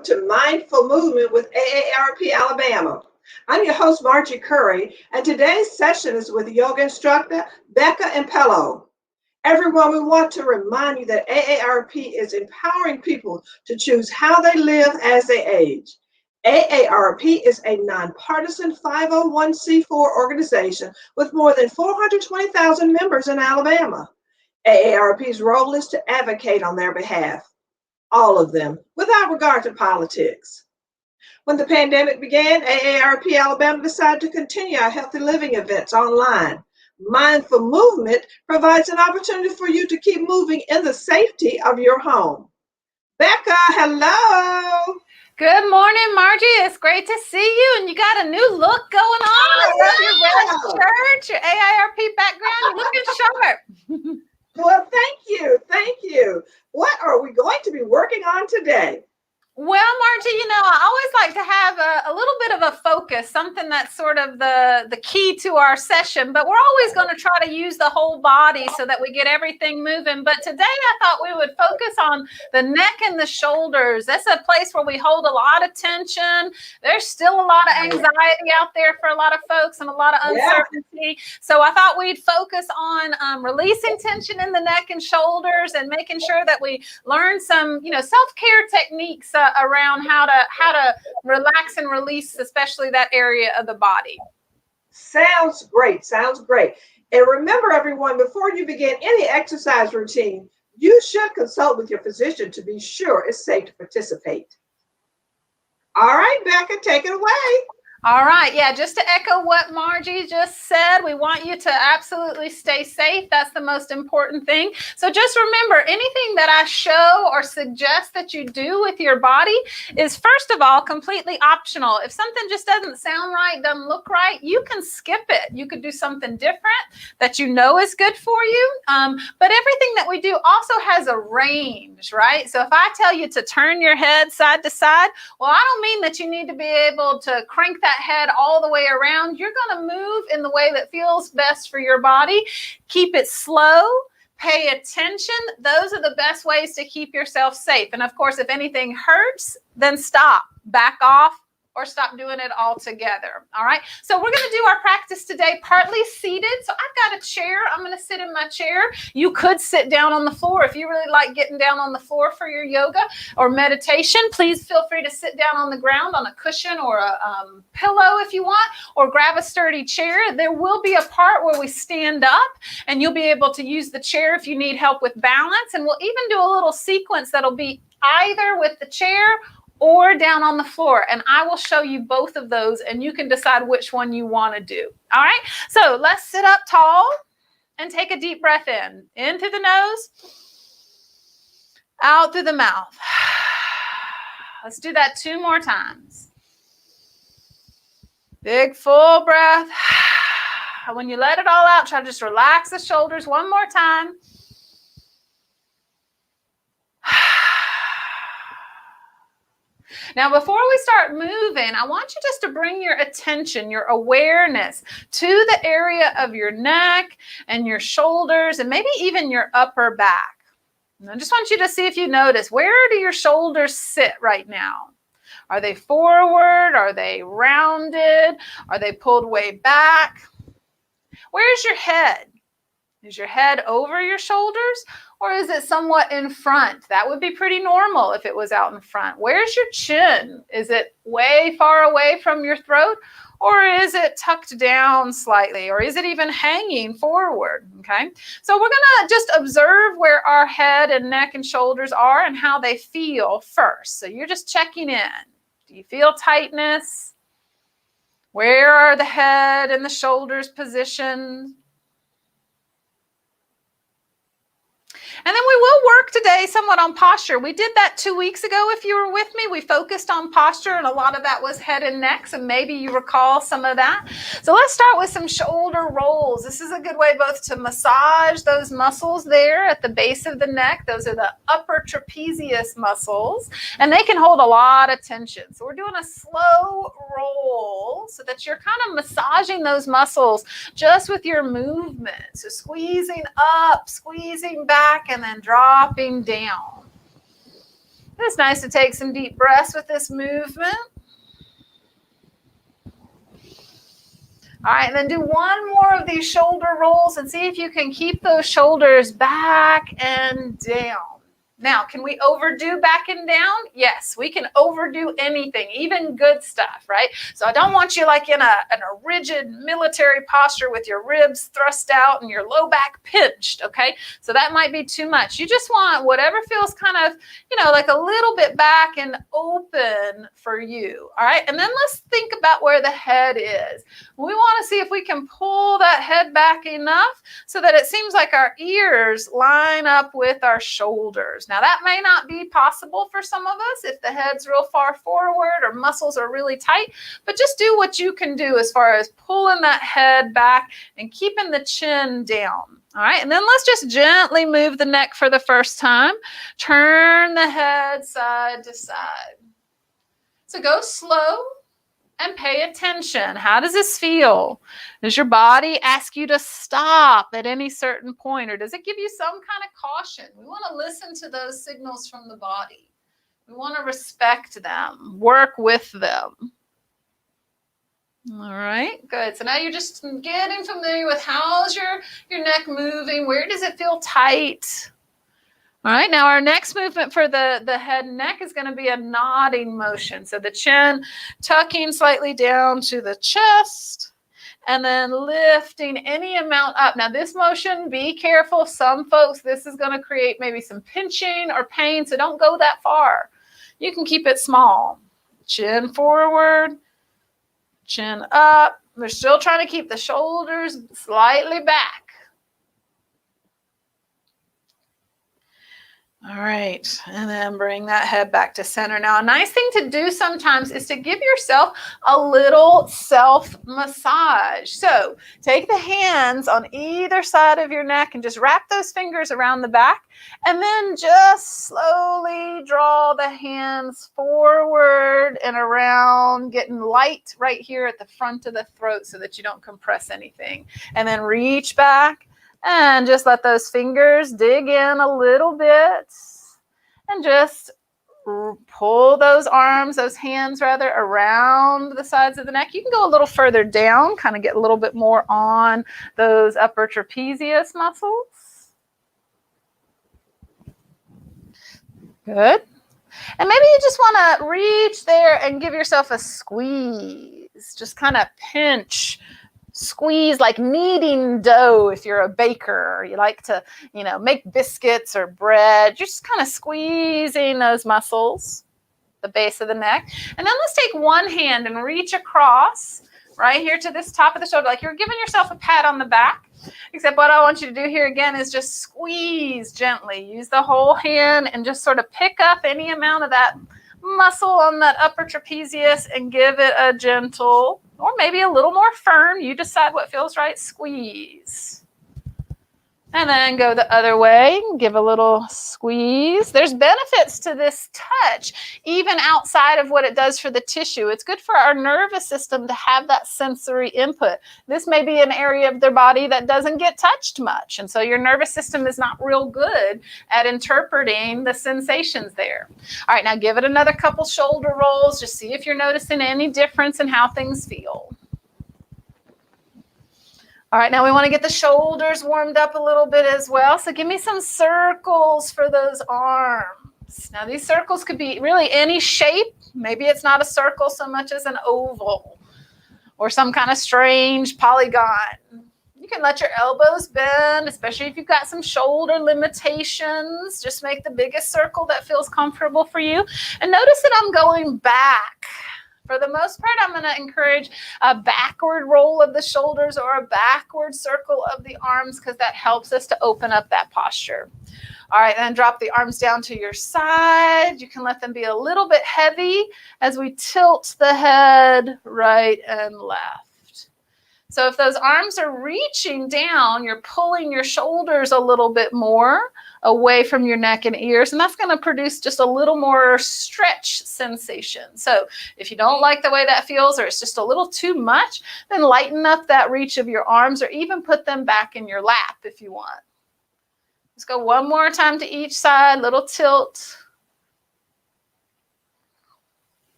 welcome to Mindful Movement with AARP Alabama. I'm your host, Margie Curry, and today's session is with yoga instructor Becca Impello. Everyone, we want to remind you that AARP is empowering people to choose how they live as they age. AARP is a nonpartisan 501c4 organization with more than 420,000 members in Alabama. AARP's role is to advocate on their behalf, all of them, without regard to politics. When the pandemic began, AARP Alabama decided to continue our healthy living events online. Mindful Movement provides an opportunity for you to keep moving in the safety of your home. Becca, hello. Good morning, Margie. It's great to see you, and you got a new look going on. I love your red shirt, your AARP background. You're looking sharp. Well, thank you. What are we going to be working on today? Well, Margie, I always like to have a little bit of a focus, something that's sort of the key to our session, but we're always going to try to use the whole body so that we get everything moving. But today I thought we would focus on the neck and the shoulders. That's a place where we hold a lot of tension. There's still a lot of anxiety out there for a lot of folks and a lot of uncertainty. Yeah. So I thought we'd focus on releasing tension in the neck and shoulders and making sure that we learn some, self-care techniques around how to relax and release, especially that area of the body. Sounds great. And remember, everyone, before you begin any exercise routine, you should consult with your physician to be sure it's safe to participate. All right, Becca, take it away. All right. Yeah, just to echo what Margie just said, we want you to absolutely stay safe. That's the most important thing. So just remember, anything that I show or suggest that you do with your body is, first of all, completely optional. If something just doesn't sound right, doesn't look right, you can skip it. You could do something different that you know is good for you. But everything that we do also has a range, right? So if I tell you to turn your head side to side, well, I don't mean that you need to be able to crank that head all the way around. You're going to move in the way that feels best for your body. Keep it slow. Pay attention. Those are the best ways to keep yourself safe. And of course, if anything hurts, then stop, back off, or stop doing it altogether. All right. So we're going to do our practice today partly seated. So I've got a chair. I'm going to sit in my chair. You could sit down on the floor. If you really like getting down on the floor for your yoga or meditation, please feel free to sit down on the ground on a cushion or a pillow if you want, or grab a sturdy chair. There will be a part where we stand up and you'll be able to use the chair if you need help with balance. And we'll even do a little sequence that'll be either with the chair or down on the floor. And I will show you both of those and you can decide which one you want to do. All right. So let's sit up tall and take a deep breath in through the nose, out through the mouth. Let's do that 2 more times. Big full breath. When you let it all out, try to just relax the shoulders 1 more time. Now, before we start moving, I want you just to bring your attention, your awareness to the area of your neck and your shoulders and maybe even your upper back. And I just want you to see if you notice, where do your shoulders sit right now? Are they forward? Are they rounded? Are they pulled way back? Where's your head? Is your head over your shoulders? Or is it somewhat in front? That would be pretty normal if it was out in front. Where's your chin? Is it way far away from your throat? Or is it tucked down slightly? Or is it even hanging forward? Okay. So we're going to just observe where our head and neck and shoulders are and how they feel first. So you're just checking in. Do you feel tightness? Where are the head and the shoulders positioned? And then we will work today somewhat on posture. We did that 2 weeks ago. If you were with me, we focused on posture and a lot of that was head and neck. So maybe you recall some of that. So let's start with some shoulder rolls. This is a good way both to massage those muscles there at the base of the neck. Those are the upper trapezius muscles and they can hold a lot of tension. So we're doing a slow roll so that you're kind of massaging those muscles just with your movement. So squeezing up, squeezing back, and then dropping down. It's nice to take some deep breaths with this movement. All right, and then do one more of these shoulder rolls and see if you can keep those shoulders back and down. Now, can we overdo back and down? Yes, we can overdo anything, even good stuff, right? So I don't want you like in a rigid military posture with your ribs thrust out and your low back pinched, okay? So that might be too much. You just want whatever feels kind of, like a little bit back and open for you, all right? And then let's think about where the head is. We want to see if we can pull that head back enough so that it seems like our ears line up with our shoulders. Now, that may not be possible for some of us if the head's real far forward or muscles are really tight, but just do what you can do as far as pulling that head back and keeping the chin down. All right, and then let's just gently move the neck for the first time. Turn the head side to side. So go slow and pay attention. How does this feel? Does your body ask you to stop at any certain point, or does it give you some kind of caution? We want to listen to those signals from the body. We want to respect them, work with them. All right, good. So now you're just getting familiar with how's your neck moving. Where does it feel tight? All right, now our next movement for the head and neck is going to be a nodding motion. So the chin tucking slightly down to the chest and then lifting any amount up. Now this motion, be careful. Some folks, this is going to create maybe some pinching or pain, so don't go that far. You can keep it small. Chin forward, chin up. We're still trying to keep the shoulders slightly back. All right, and then bring that head back to center. Now, a nice thing to do sometimes is to give yourself a little self-massage. So take the hands on either side of your neck and just wrap those fingers around the back, and then just slowly draw the hands forward and around, getting light right here at the front of the throat so that you don't compress anything. And then reach back. And just let those fingers dig in a little bit and just pull those arms, those hands rather, around the sides of the neck. You can go a little further down, kind of get a little bit more on those upper trapezius muscles. Good. And maybe you just want to reach there and give yourself a squeeze. Just kind of pinch, squeeze like kneading dough if you're a baker or you like to, make biscuits or bread. You're just kind of squeezing those muscles, the base of the neck. And then let's take one hand and reach across right here to this top of the shoulder, like you're giving yourself a pat on the back. Except what I want you to do here again is just squeeze gently. Use the whole hand and just sort of pick up any amount of that muscle on that upper trapezius and give it a gentle, or maybe a little more firm, you decide what feels right, squeeze. And then go the other way, give a little squeeze. There's benefits to this touch, even outside of what it does for the tissue. It's good for our nervous system to have that sensory input. This may be an area of their body that doesn't get touched much, and so your nervous system is not real good at interpreting the sensations there. All right, now give it another couple shoulder rolls. Just see if you're noticing any difference in how things feel. All right, now we want to get the shoulders warmed up a little bit as well. So give me some circles for those arms. Now these circles could be really any shape. Maybe it's not a circle so much as an oval or some kind of strange polygon. You can let your elbows bend, especially if you've got some shoulder limitations. Just make the biggest circle that feels comfortable for you. And notice that I'm going back. For the most part, I'm going to encourage a backward roll of the shoulders or a backward circle of the arms because that helps us to open up that posture. All right, then drop the arms down to your side. You can let them be a little bit heavy as we tilt the head right and left. So if those arms are reaching down, you're pulling your shoulders a little bit more away from your neck and ears, and that's going to produce just a little more stretch sensation. So if you don't like the way that feels, or it's just a little too much, then lighten up that reach of your arms, or even put them back in your lap if you want. Let's go one more time to each side, little tilt.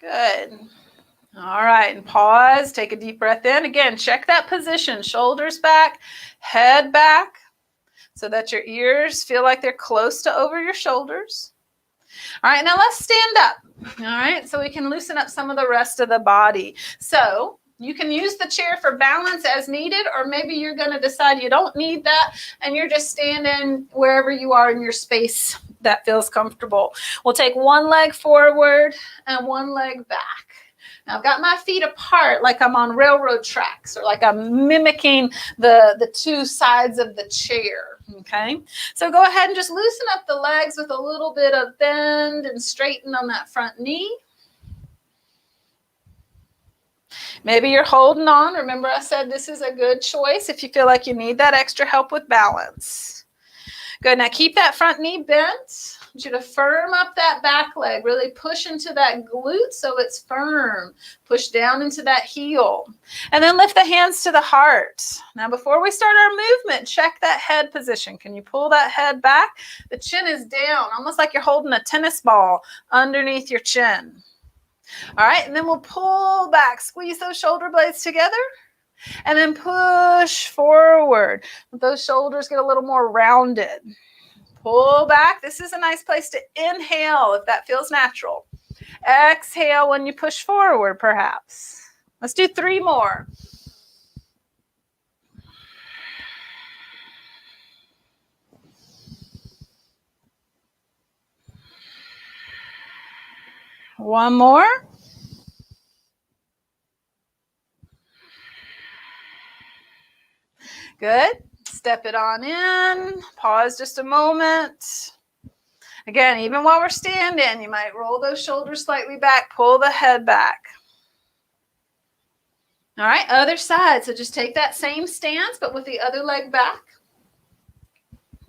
Good. All right, and pause, take a deep breath in. Again, check that position, shoulders back, head back, so that your ears feel like they're close to over your shoulders. All right, now let's stand up. All right, so we can loosen up some of the rest of the body. So you can use the chair for balance as needed, or maybe you're going to decide you don't need that and you're just standing wherever you are in your space that feels comfortable. We'll take one leg forward and one leg back. Now I've got my feet apart like I'm on railroad tracks, or like I'm mimicking the two sides of the chair. Okay, so go ahead and just loosen up the legs with a little bit of bend and straighten on that front knee. Maybe you're holding on. Remember, I said this is a good choice if you feel like you need that extra help with balance. Good. Now keep that front knee bent. I want you to firm up that back leg. Really push into that glute so it's firm. Push down into that heel. And then lift the hands to the heart. Now before we start our movement, check that head position. Can you pull that head back? The chin is down, almost like you're holding a tennis ball underneath your chin. All right, and then we'll pull back. Squeeze those shoulder blades together. And then push forward. Those shoulders get a little more rounded. Pull back. This is a nice place to inhale if that feels natural. Exhale when you push forward, perhaps. Let's do 3 more. One more. Good. Step it on in. Pause just a moment. Again, even while we're standing, you might roll those shoulders slightly back, pull the head back. All right, other side. So just take that same stance, but with the other leg back.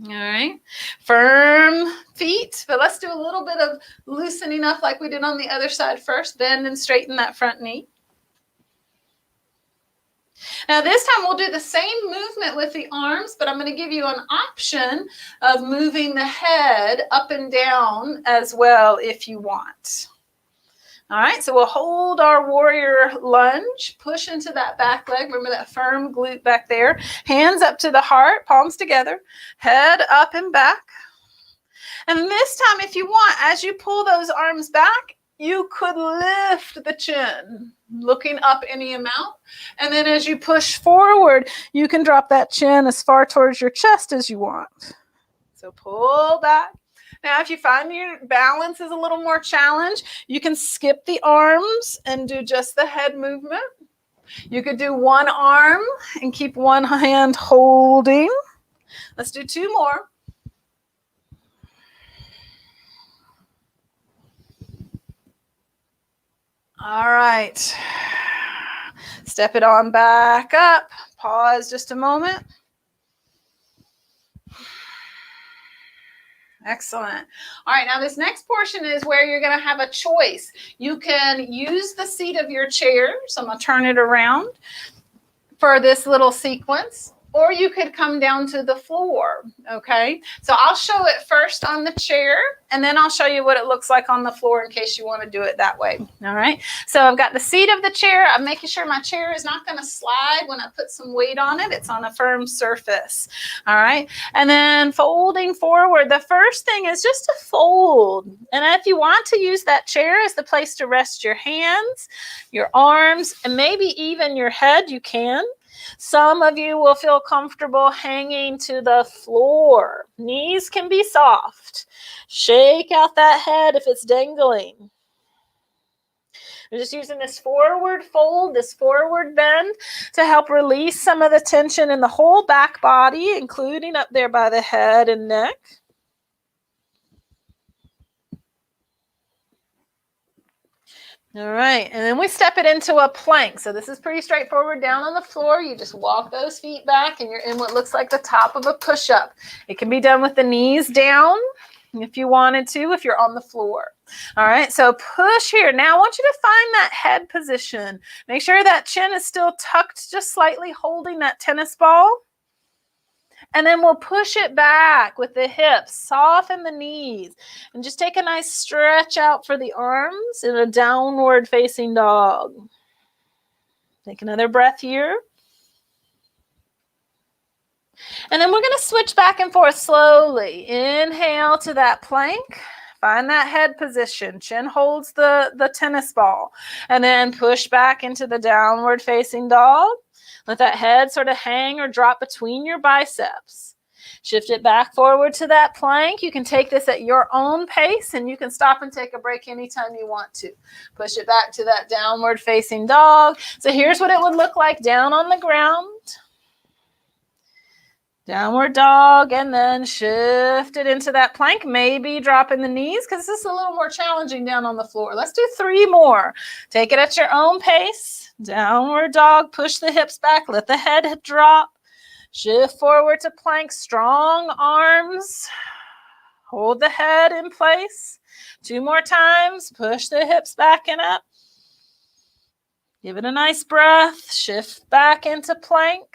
All right, firm feet, but let's do a little bit of loosening up like we did on the other side first. Bend and straighten that front knee. Now this time we'll do the same movement with the arms, but I'm going to give you an option of moving the head up and down as well if you want. All right, so we'll hold our warrior lunge, push into that back leg. Remember that firm glute back there. Hands up to the heart, palms together, head up and back. And this time, if you want, as you pull those arms back, you could lift the chin, looking up any amount. And then as you push forward, you can drop that chin as far towards your chest as you want. So pull back. Now, if you find your balance is a little more challenged, you can skip the arms and do just the head movement. You could do one arm and keep one hand holding. Let's do 2 more. All right. Step it on back up. Pause just a moment. Excellent. All right, now this next portion is where you're going to have a choice. You can use the seat of your chair, so I'm going to turn it around for this little sequence, or you could come down to the floor, okay? So I'll show it first on the chair, and then I'll show you what it looks like on the floor in case you want to do it that way, all right? So I've got the seat of the chair. I'm making sure my chair is not going to slide when I put some weight on it. It's on a firm surface, all right? And then folding forward. The first thing is just to fold. And if you want to use that chair as the place to rest your hands, your arms, and maybe even your head, you can. Some of you will feel comfortable hanging to the floor. Knees can be soft. Shake out that head if it's dangling. We're just using this forward fold, this forward bend to help release some of the tension in the whole back body, including up there by the head and neck. All right, and then we step it into a plank. So this is pretty straightforward. Down on the floor, you just walk those feet back and you're in what looks like the top of a push-up. It can be done with the knees down if you wanted to, if you're on the floor. All right, so push here. Now I want you to find that head position. Make sure that chin is still tucked just slightly, holding that tennis ball. And then we'll push it back with the hips, soften the knees, and just take a nice stretch out for the arms in a downward facing dog. Take another breath here. And then we're going to switch back and forth slowly. Inhale to that plank. Find that head position. Chin holds the tennis ball. And then push back into the downward facing dog. Let that head sort of hang or drop between your biceps. Shift it back forward to that plank. You can take this at your own pace, and you can stop and take a break anytime you want to. Push it back to that downward facing dog. So here's what it would look like down on the ground. Downward dog, and then shift it into that plank. Maybe dropping the knees because this is a little more challenging down on the floor. Let's do 3 more. Take it at your own pace. Downward dog, push the hips back, let the head drop. Shift forward to plank, strong arms. Hold the head in place. 2 more times, push the hips back and up. Give it a nice breath. Shift back into plank.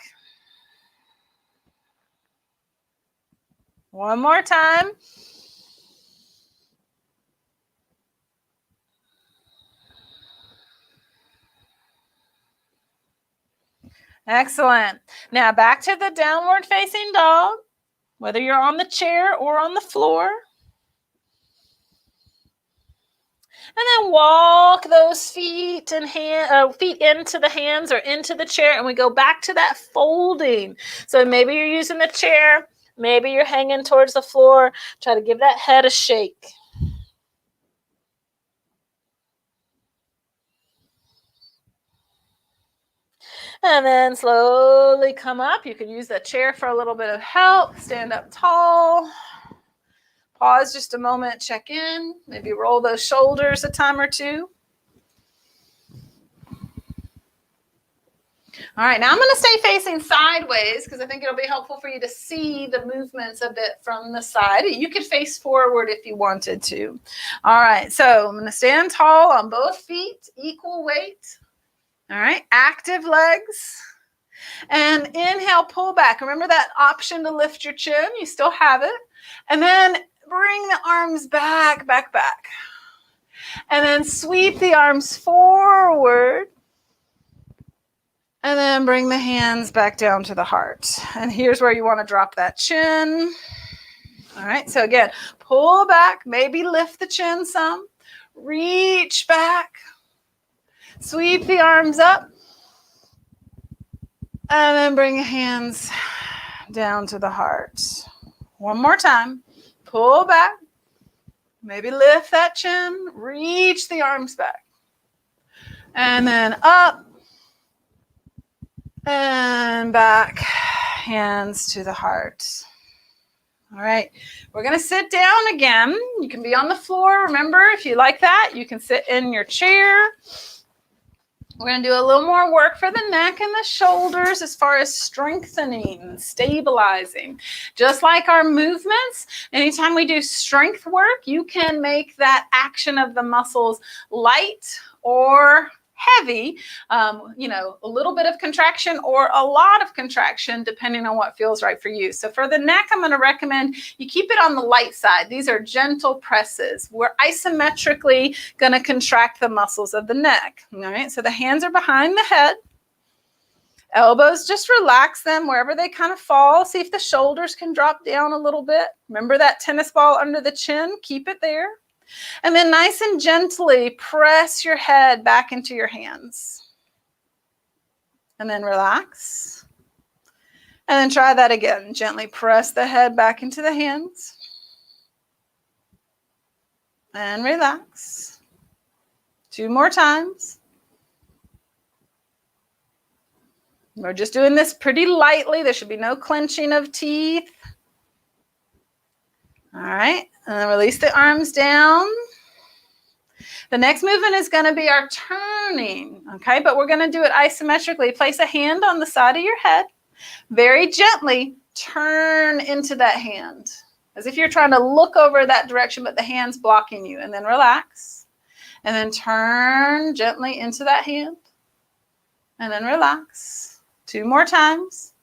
1 more time. Excellent. Now back to the downward facing dog, whether you're on the chair or on the floor. And then walk those feet and feet into the hands or into the chair, and we go back to that folding. So maybe you're using the chair. Maybe you're hanging towards the floor. Try to give that head a shake. And then slowly come up. You can use the chair for a little bit of help. Stand up tall. Pause just a moment, check in. Maybe roll those shoulders a time or 2. All right, now I'm going to stay facing sideways because I think it'll be helpful for you to see the movements a bit from the side. You could face forward if you wanted to. All right, so I'm going to stand tall on both feet, equal weight. All right, active legs. And inhale, pull back. Remember that option to lift your chin? You still have it. And then bring the arms back, back, back. And then sweep the arms forward. And then bring the hands back down to the heart. And here's where you want to drop that chin. All right, so again, pull back, maybe lift the chin some. Reach back. Sweep the arms up. And then bring the hands down to the heart. 1 more time. Pull back. Maybe lift that chin. Reach the arms back. And then up. And back, hands to the heart. All right, we're going to sit down again. You can be on the floor. Remember, if you like that, you can sit in your chair. We're going to do a little more work for the neck and the shoulders as far as strengthening, stabilizing. Just like our movements, anytime we do strength work, you can make that action of the muscles light or heavy, a little bit of contraction or a lot of contraction, depending on what feels right for you. So for the neck, I'm going to recommend you keep it on the light side. These are gentle presses. We're isometrically going to contract the muscles of the neck. All right, so the hands are behind the head. Elbows, just relax them wherever they kind of fall. See if the shoulders can drop down a little bit. Remember that tennis ball under the chin? Keep it there. And then nice and gently press your head back into your hands. And then relax. And then try that again. Gently press the head back into the hands. And relax. 2 more times. We're just doing this pretty lightly. There should be no clenching of teeth. All right. And then release the arms down. The next movement is going to be our turning, okay? But we're going to do it isometrically. Place a hand on the side of your head. Very gently turn into that hand, as if you're trying to look over that direction, but the hand's blocking you. And then relax. And then turn gently into that hand. And then relax. 2 more times.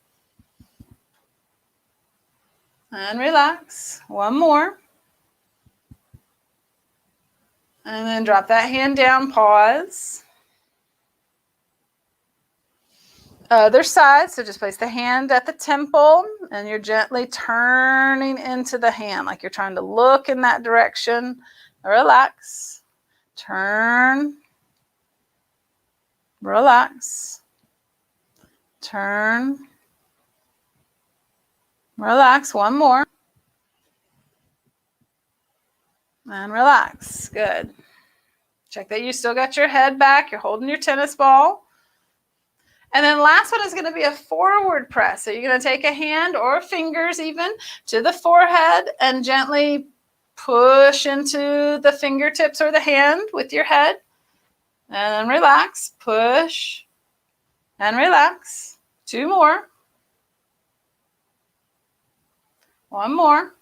And relax. One more. And then drop that hand down, pause. Other side, so just place the hand at the temple and you're gently turning into the hand, like you're trying to look in that direction. Relax. Turn. Relax. Turn. Relax. One more. And relax. Good. Check that you still got your head back. You're holding your tennis ball. And then last one is going to be a forward press. So you're going to take a hand or fingers even to the forehead and gently push into the fingertips or the hand with your head. And then relax, push, and relax. Two more. One more.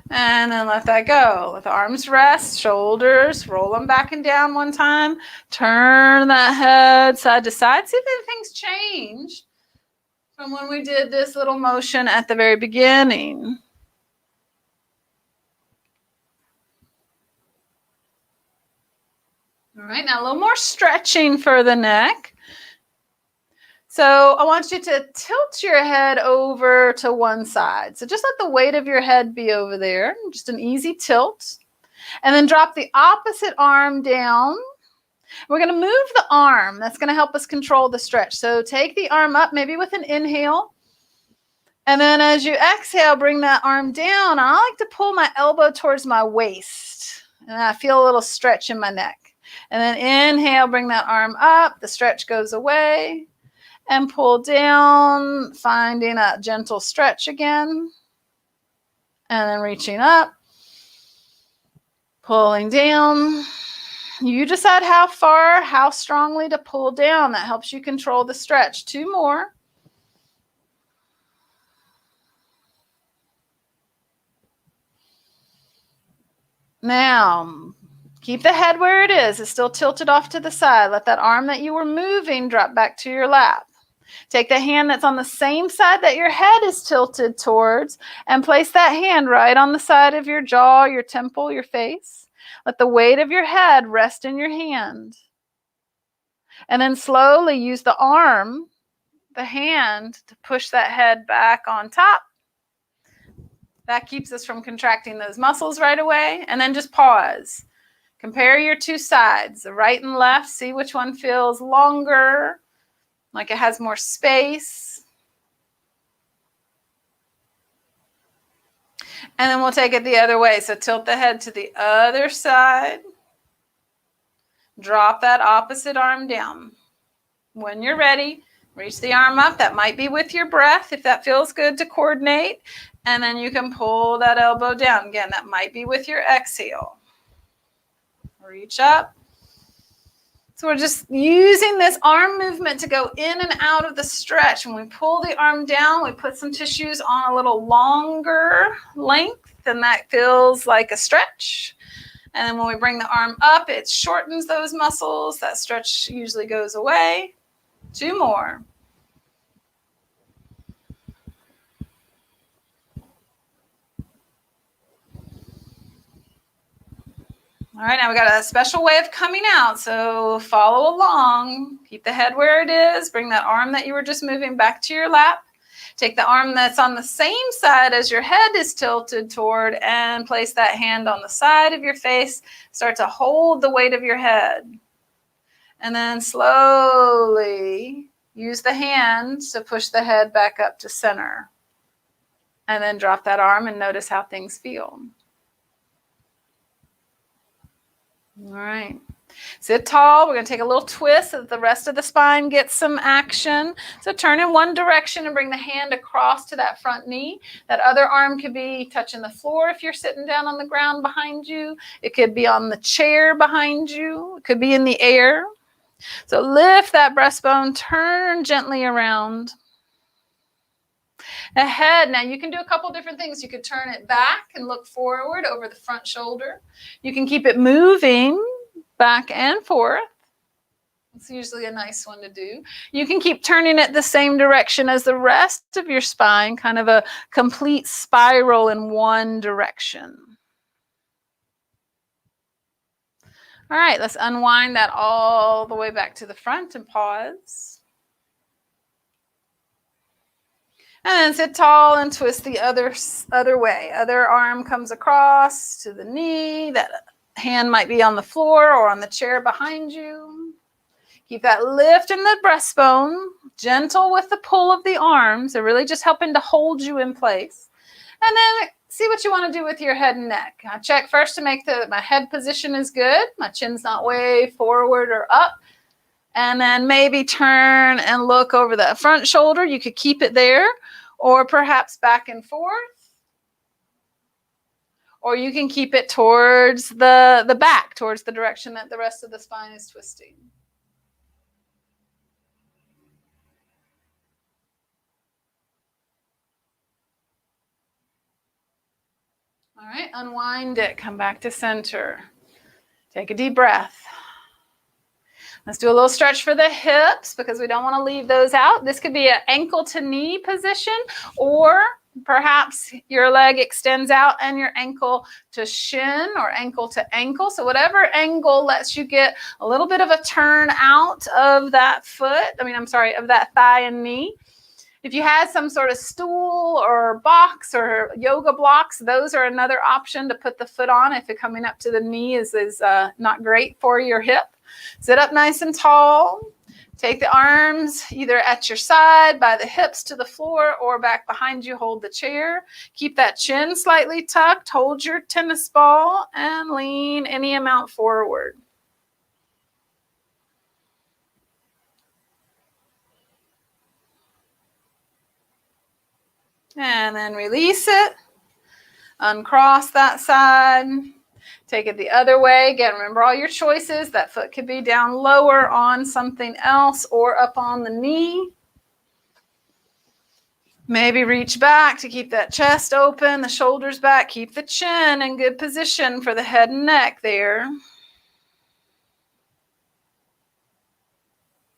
And then let that go. Let the arms rest, shoulders, roll them back and down one time. Turn that head side to side. See if anything's changed from when we did this little motion at the very beginning. All right, now a little more stretching for the neck. So I want you to tilt your head over to one side. So just let the weight of your head be over there, just an easy tilt. And then drop the opposite arm down. We're going to move the arm. That's going to help us control the stretch. So take the arm up, maybe with an inhale. And then as you exhale, bring that arm down. I like to pull my elbow towards my waist. And I feel a little stretch in my neck. And then inhale, bring that arm up. The stretch goes away. And pull down, finding a gentle stretch again. And then reaching up. Pulling down. You decide how far, how strongly to pull down. That helps you control the stretch. Two more. Now, keep the head where it is. It's still tilted off to the side. Let that arm that you were moving drop back to your lap. Take the hand that's on the same side that your head is tilted towards and place that hand right on the side of your jaw, your temple, your face. Let the weight of your head rest in your hand. And then slowly use the arm, the hand, to push that head back on top. That keeps us from contracting those muscles right away. And then just pause. Compare your two sides, the right and left. See which one feels longer, like it has more space. And then we'll take it the other way. So tilt the head to the other side. Drop that opposite arm down. When you're ready, reach the arm up. That might be with your breath if that feels good to coordinate. And then you can pull that elbow down. Again, that might be with your exhale. Reach up. So we're just using this arm movement to go in and out of the stretch. When we pull the arm down, we put some tissues on a little longer length, and that feels like a stretch. And then when we bring the arm up, it shortens those muscles. That stretch usually goes away. Two more. All right, now we got a special way of coming out, so follow along. Keep the head where it is. Bring that arm that you were just moving back to your lap. Take the arm that's on the same side as your head is tilted toward and place that hand on the side of your face. Start to hold the weight of your head. And then slowly use the hand to push the head back up to center. And then drop that arm and notice how things feel. All right. Sit tall. We're going to take a little twist so that the rest of the spine gets some action. So turn in one direction and bring the hand across to that front knee. That other arm could be touching the floor if you're sitting down on the ground behind you. It could be on the chair behind you. It could be in the air. So lift that breastbone, turn gently around. The head, now you can do a couple different things. You could turn it back and look forward over the front shoulder. You can keep it moving back and forth. It's usually a nice one to do. You can keep turning it the same direction as the rest of your spine, kind of a complete spiral in one direction. All right, let's unwind that all the way back to the front and pause. And then sit tall and twist the other way. Other arm comes across to the knee. That hand might be on the floor or on the chair behind you. Keep that lift in the breastbone, gentle with the pull of the arms. They're really just helping to hold you in place. And then see what you want to do with your head and neck. I check first to make my head position is good. My chin's not way forward or up. And then maybe turn and look over the front shoulder. You could keep it there, or perhaps back and forth. Or you can keep it towards the back, towards the direction that the rest of the spine is twisting. All right, unwind it. Come back to center. Take a deep breath. Let's do a little stretch for the hips because we don't want to leave those out. This could be an ankle to knee position, or perhaps your leg extends out and your ankle to shin or ankle to ankle. So whatever angle lets you get a little bit of a turn out of that of that thigh and knee. If you had some sort of stool or box or yoga blocks, those are another option to put the foot on if it coming up to the knee is not great for your hip. Sit up nice and tall. Take the arms either at your side by the hips to the floor or back behind you. Hold the chair. Keep that chin slightly tucked. Hold your tennis ball and lean any amount forward. And then release it. Uncross that side. Take it the other way. Again, remember all your choices. That foot could be down lower on something else or up on the knee. Maybe reach back to keep that chest open, the shoulders back. Keep the chin in good position for the head and neck there.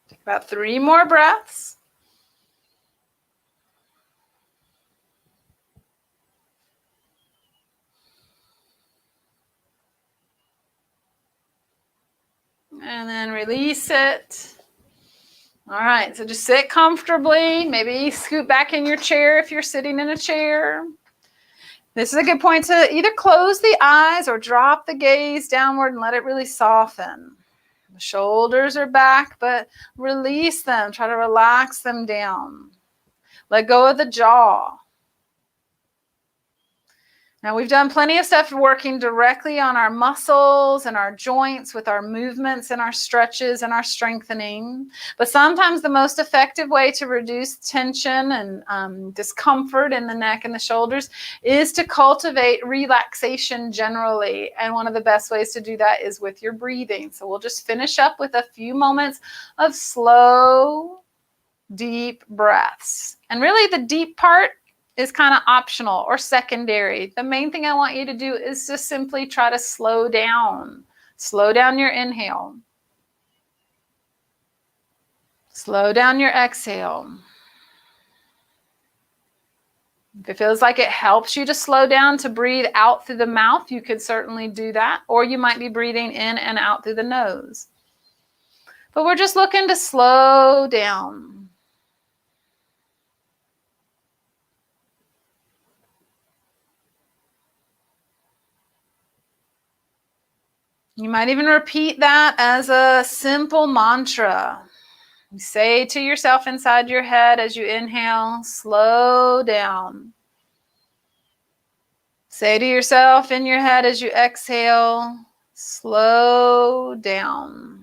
Take about 3 more breaths. And then release it. All right, so just sit comfortably. Maybe scoot back in your chair if you're sitting in a chair. This is a good point to either close the eyes or drop the gaze downward and let it really soften. The shoulders are back, but release them. Try to relax them down. Let go of the jaw. Now, we've done plenty of stuff working directly on our muscles and our joints with our movements and our stretches and our strengthening. But sometimes the most effective way to reduce tension and discomfort in the neck and the shoulders is to cultivate relaxation generally. And one of the best ways to do that is with your breathing. So we'll just finish up with a few moments of slow, deep breaths. And really the deep part is kind of optional or secondary. The main thing I want you to do is just simply try to slow down. Slow down your inhale. Slow down your exhale. If it feels like it helps you to slow down to breathe out through the mouth, you could certainly do that. Or you might be breathing in and out through the nose. But we're just looking to slow down. You might even repeat that as a simple mantra. You say to yourself inside your head as you inhale, slow down. Say to yourself in your head as you exhale, slow down.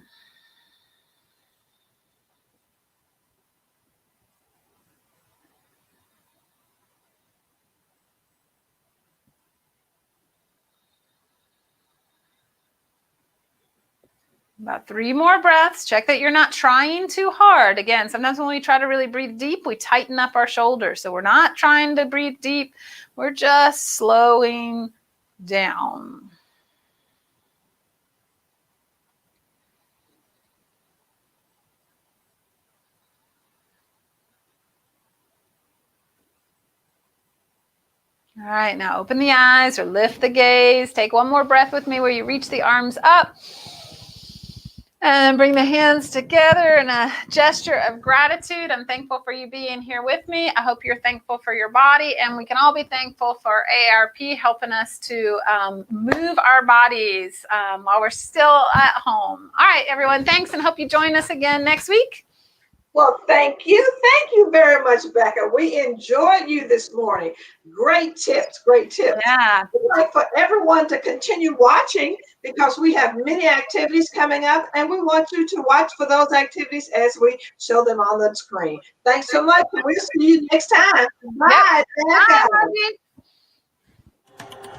About 3 more breaths. Check that you're not trying too hard. Again, sometimes when we try to really breathe deep, we tighten up our shoulders. So we're not trying to breathe deep. We're just slowing down. All right, now open the eyes or lift the gaze. Take one more breath with me where you reach the arms up. And bring the hands together in a gesture of gratitude. I'm thankful for you being here with me. I hope you're thankful for your body, and we can all be thankful for AARP helping us to move our bodies while we're still at home. All right, everyone, thanks, and hope you join us again next week. Well, thank you. Thank you very much, Becca. We enjoyed you this morning. Great tips, great tips. Yeah. We'd like for everyone to continue watching because we have many activities coming up, and we want you to watch for those activities as we show them on the screen. Thanks so much, and we'll see you next time. Bye, Yep. Becca. Bye,